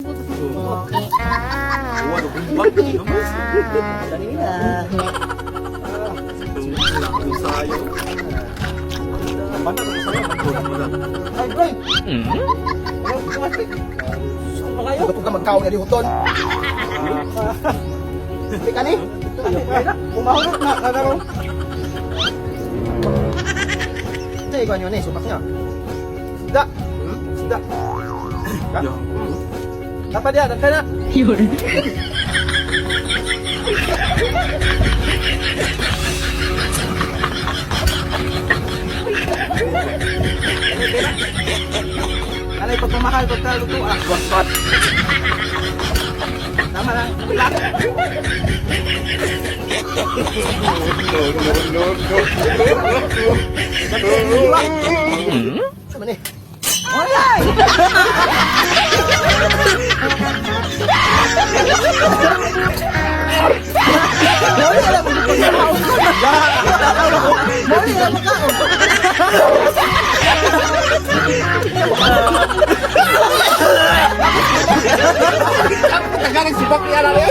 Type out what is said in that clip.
Waduh, kumbang ini mas. Kanina. Sayo. Mana saya betul betul. Ay, bro. Ano ka magkaon na di huton? Hindi ka ni? Umahulot na, nagaro. Ito, ikaw nyo na sumak niya. Sida. Sida. Ya. Dapat dia, dapat na. Yun. Alay, pag pumahal, pagka luto, waspat. Tama lang. Wala. Sama ni. Alay! Tagang sibak ni anak ni.